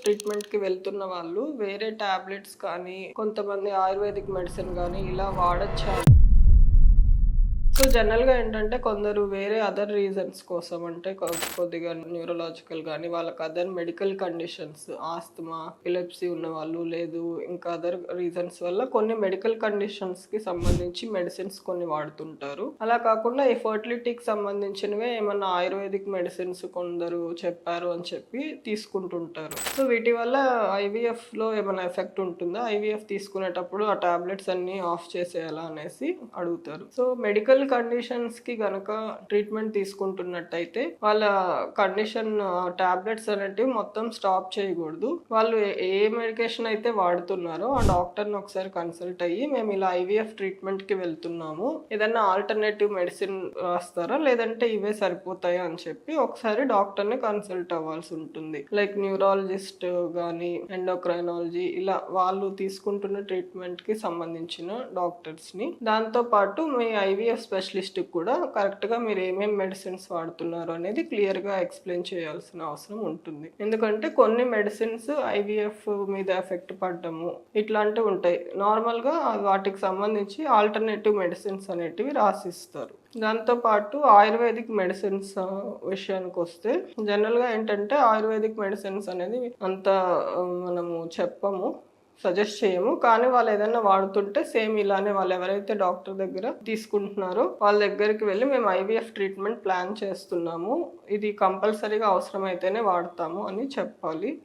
ట్రీట్మెంట్‌కి వెళ్తున్న వాళ్ళు వేరే టాబ్లెట్స్ కానీ, కొంతమంది ఆయుర్వేదిక్ మెడిసిన్ గానీ ఇలా వాడొచ్చా? సో, జనరల్‌గా ఏంటంటే కొందరు వేరే అదర్ రీజన్స్ కోసం అంటే కొద్దిగా న్యూరలాజికల్ గానీ, వాళ్ళకి other medical conditions asthma, epilepsy ఉన్నవాళ్ళు, లేదు ఇంకా అదర్ రీజన్స్ వల్ల కొన్ని మెడికల్ కండిషన్స్‌కి సంబంధించి మెడిసిన్స్ కొన్ని వాడుతుంటారు. అలా కాకుండా ఈ ఫర్టిలిటీకి సంబంధించినవే ఏమన్నా ఆయుర్వేదిక్ మెడిసిన్స్ కొందరు చెప్పారు అని చెప్పి తీసుకుంటుంటారు. సో, వీటి వల్ల ఐవీఎఫ్‌లో ఏమైనా ఎఫెక్ట్ ఉంటుందా? ఐవీఎఫ్ తీసుకునేటప్పుడు ఆ టాబ్లెట్స్ అన్నీ ఆఫ్ చేసేయాలా అనేసి అడుగుతారు. సో, మెడికల్ కండిషన్స్‌కి గనక ట్రీట్మెంట్ తీసుకుంటున్నట్టయితే వాళ్ళ కండిషన్ టాబ్లెట్స్ అనేటివి మొత్తం స్టాప్ చేయకూడదు. వాళ్ళు ఏ మెడికేషన్ అయితే వాడుతున్నారో ఆ డాక్టర్‌ని ఒకసారి కన్సల్ట్ అయ్యి మేము ఇలా ఐవీఎఫ్ ట్రీట్మెంట్‌కి వెళ్తున్నాము. ఏదన్నా ఆల్టర్‌నేటివ్ మెడిసిన్ రాస్తారా? లేదంటే ఇవే సరిపోతాయా అని చెప్పి ఒకసారి డాక్టర్‌ని కన్సల్ట్ అవ్వాల్సి ఉంటుంది. లైక్ న్యూరాలజిస్ట్ గానీ, ఎండోక్రైనాలజీ ఇలా వాళ్ళు తీసుకుంటున్న ట్రీట్మెంట్‌కి సంబంధించిన డాక్టర్స్‌ని. దాంతో పాటు మీ ఐవీఎఫ్ స్పెషలిస్ట్‌కి కూడా కరెక్ట్‌గా మీరు ఏమేం మెడిసిన్స్ వాడుతున్నారు అనేది క్లియర్‌గా ఎక్స్‌ప్లెయిన్ చేయాల్సిన అవసరం ఉంటుంది. ఎందుకంటే కొన్ని మెడిసిన్స్ ఐవీఎఫ్ మీద ఎఫెక్ట్ పడ్డము ఇట్లాంటివి ఉంటాయి. నార్మల్‌గా వాటికి సంబంధించి ఆల్టర్‌నేటివ్ మెడిసిన్స్ అనేటివి రాసిస్తారు. దాంతో పాటు ఆయుర్వేదిక్ మెడిసిన్స్ విషయానికొస్తే జనరల్‌గా ఏంటంటే ఆయుర్వేదిక్ మెడిసిన్స్ అనేది అంత మనము చెప్పము. సజెస్ట్ చేయము. కానీ వాళ్ళేదన్నా వాడుతుంటే సేమ్ ఇలానే వాళ్ళెవరైతే డాక్టర్ దగ్గర తీసుకుంటున్నారో వాళ్ళ దగ్గరికి వెళ్లి మేము ఐవీఎఫ్ ట్రీట్మెంట్ ప్లాన్ చేస్తున్నాము. ఇది కంపల్సరీగా అవసరమైతేనే వాడతాము అని చెప్పాలి.